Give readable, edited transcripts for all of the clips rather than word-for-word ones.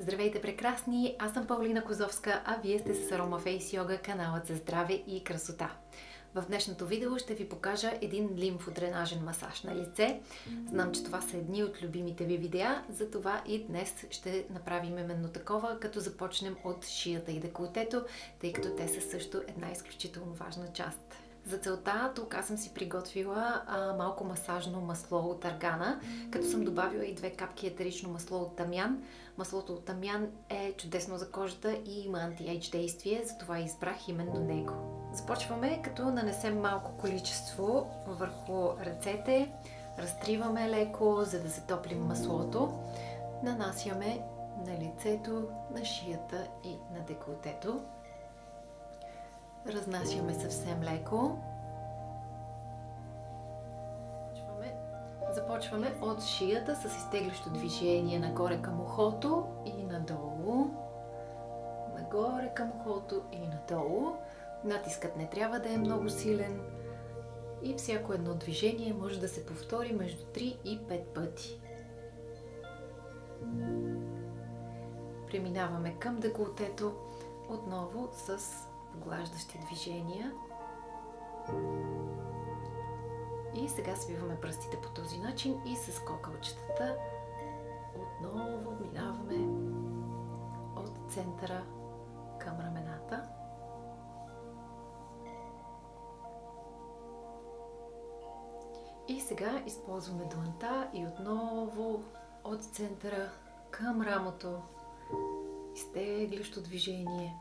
Здравейте, прекрасни! Аз съм Павлина Козовска, а вие сте с Арома Фейс Йога, каналът за здраве и красота. В днешното видео ще ви покажа един лимфодренажен масаж на лице. Знам, че това са едни от любимите ви видеа, затова и днес ще направим именно такова, като започнем от шията и деколтето, тъй като те са също една изключително важна част. За целта тук аз съм си приготвила малко масажно масло от аргана, като съм добавила и 2 капки етерично масло от тамян. Маслото от тамян е чудесно за кожата и има анти-ейдж действие, затова избрах именно него. Започваме като нанесем малко количество върху ръцете, разтриваме леко, за да затоплим маслото, нанасяме на лицето, на шията и на деколтето. Разнасяме съвсем леко. Започваме от шията с изтеглящо движение нагоре към ухото и надолу. Нагоре към ухото и надолу. Натискът не трябва да е много силен. И всяко едно движение може да се повтори между 3 и 5 пъти. Преминаваме към деколтето отново с поглаждащи движения. И сега свиваме пръстите по този начин и с кокалчетата отново минаваме от центъра към рамената. И сега използваме дланта и отново от центъра към рамото. Изтеглящо движение.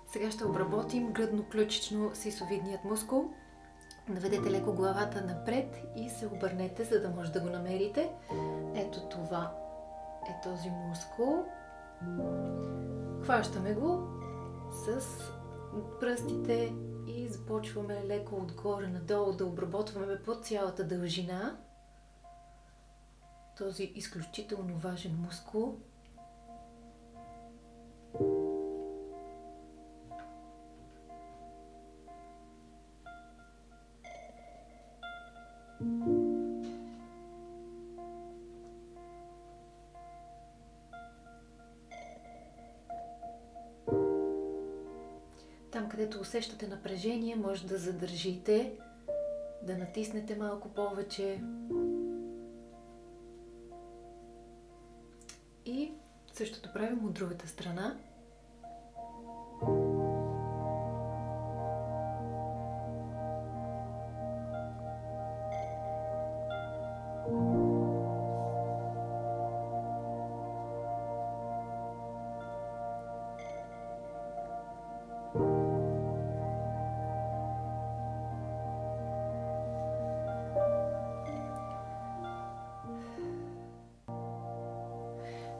Сега ще обработим гръдно-ключично-сисовидният мускул. Наведете леко главата напред и се обърнете, за да може да го намерите. Ето това е този мускул. Хващаме го с пръстите и започваме леко отгоре надолу да обработваме по цялата дължина този изключително важен мускул. Там, където усещате напрежение, може да задържите, да натиснете малко повече. И същото правим от другата страна.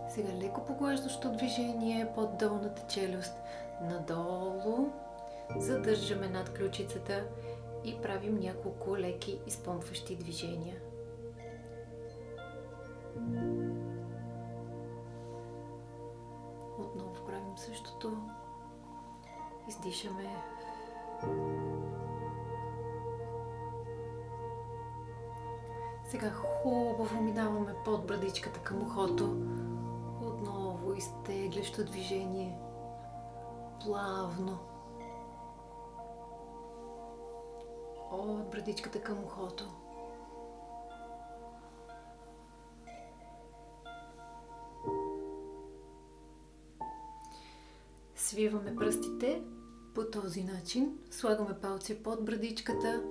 Сега леко поглаждащо движение под долната челюст надолу. Задържаме над ключицата и правим няколко леки изпомпващи движения. Отново правим същото. Издишаме. Сега хубаво минаваме под брадичката към ухото. Отново изтеглящо движение. Плавно. От брадичката към ухото. Свиваме пръстите по този начин. Слагаме палци под брадичката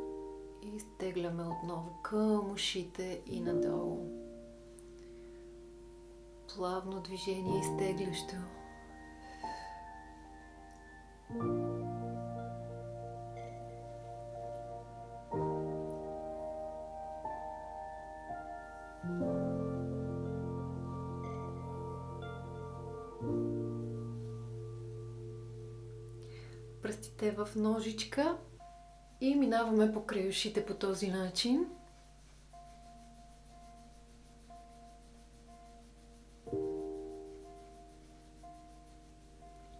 и изтегляме отново към ушите и надолу. Плавно движение, изтеглящо. Пръстите в ножичка и минаваме покрай ушите по този начин.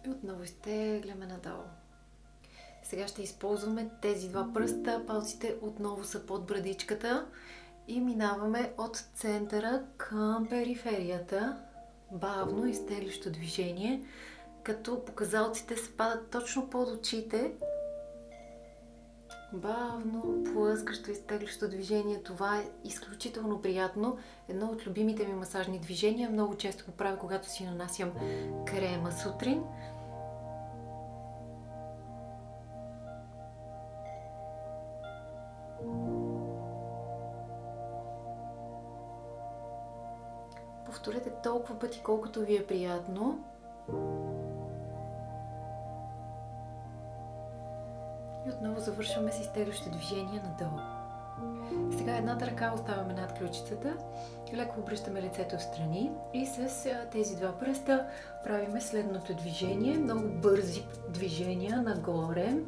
И отново изтегляме надолу. Сега ще използваме тези два пръста. Палците отново са под брадичката. И минаваме от центъра към периферията. Бавно изтеглящо движение, като показалците се падат точно под очите. Бавно, плъскащо, изтеглящо движение. Това е изключително приятно. Едно от любимите ми масажни движения. Много често го правя, когато си нанасям крема сутрин. Повторете толкова пъти, колкото ви е приятно. И отново завършваме с изтеглящо движение надолу. Сега едната ръка оставяме над ключицата. Леко обръщаме лицето в страни и с тези два пръста правиме следното движение. Много бързи движения нагоре.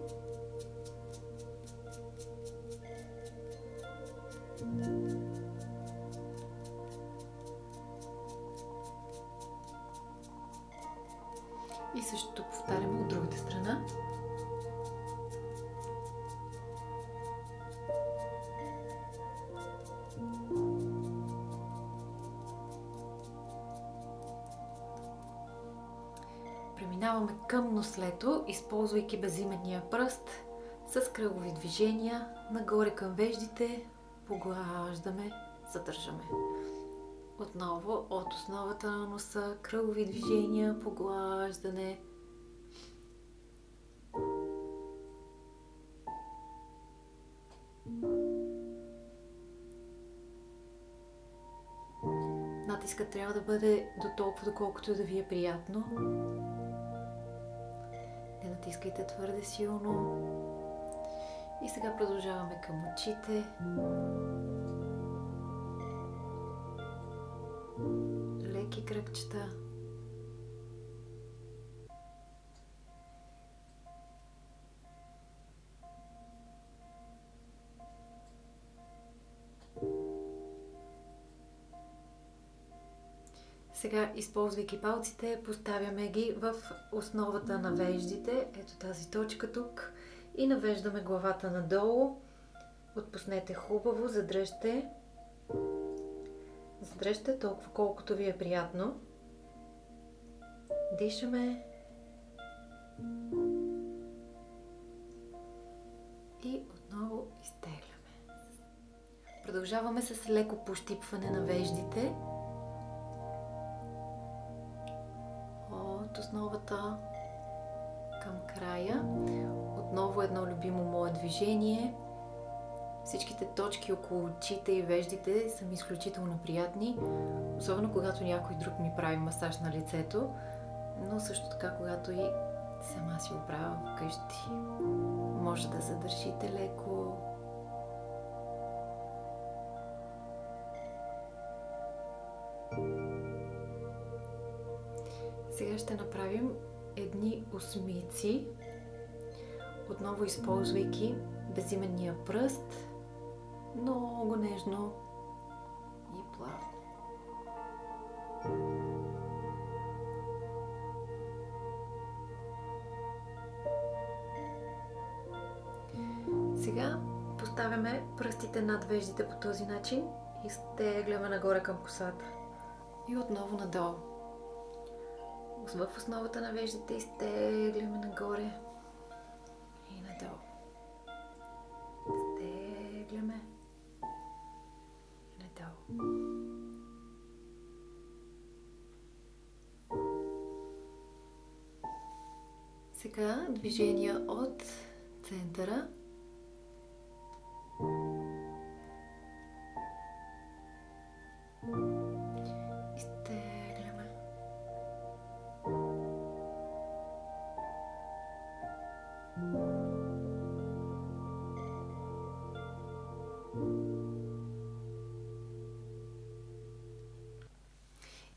И същото повтаряме от другата страна. Преминаваме към нослето, използвайки безименния пръст с кръгови движения нагоре към веждите, поглаждаме, задържаме. Отново от основата на носа, кръгови движения, поглаждане. Натискът трябва да бъде до толкова, доколкото да ви е приятно. Не натискайте твърде силно. И сега продължаваме към очите. Леки кръгчета. Сега, използвайки палците, поставяме ги в основата на веждите. Ето тази точка тук. И навеждаме главата надолу. Отпуснете хубаво, задръжте. Задръжте толкова, колкото ви е приятно. Дишаме. И отново изтегляме. Продължаваме с леко пощипване на веждите. От основата към края. Отново едно любимо мое движение. Всичките точки около очите и веждите са ми изключително приятни, особено когато някой друг ми прави масаж на лицето, но също така когато и сама си го правя вкъщи. Може да задържите леко. Сега ще направим едни осмици, отново използвайки безименния пръст, много нежно и плавно. Сега поставяме пръстите над веждите по този начин и стегляме нагоре към косата. И отново надолу. В основата на веждите изтегляме нагоре и надолу. Стегляме и надолу. Сега движения от центъра. Изтегляме.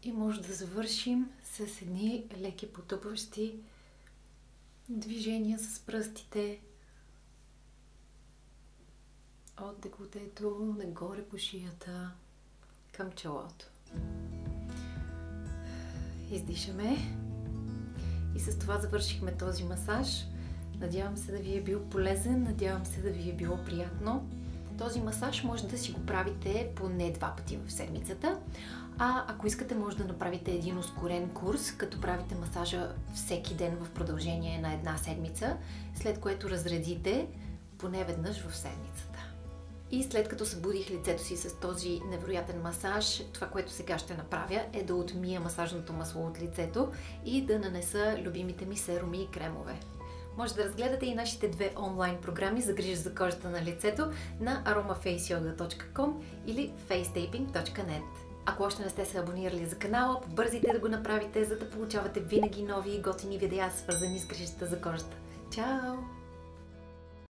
И може да завършим с едни леки потъпващи движения с пръстите от деколтето нагоре по шията към челото. Издишаме И с това завършихме този масаж. Надявам се да ви е бил полезен, надявам се да ви е било приятно. Този масаж може да си го правите поне 2 пъти в седмицата. А ако искате, може да направите един ускорен курс, като правите масажа всеки ден в продължение на 1 седмица, след което разредите поне веднъж в седмицата. И след като събудих лицето си с този невероятен масаж, това, което сега ще направя, е да отмия масажното масло от лицето и да нанеса любимите ми серуми и кремове. Може да разгледате и нашите 2 онлайн програми за грижа за кожата на лицето на aromafaceyoga.com или facetaping.net. Ако още не сте се абонирали за канала, побързайте да го направите, за да получавате винаги нови готини видеа, свързани с грижата за кожата. Чао!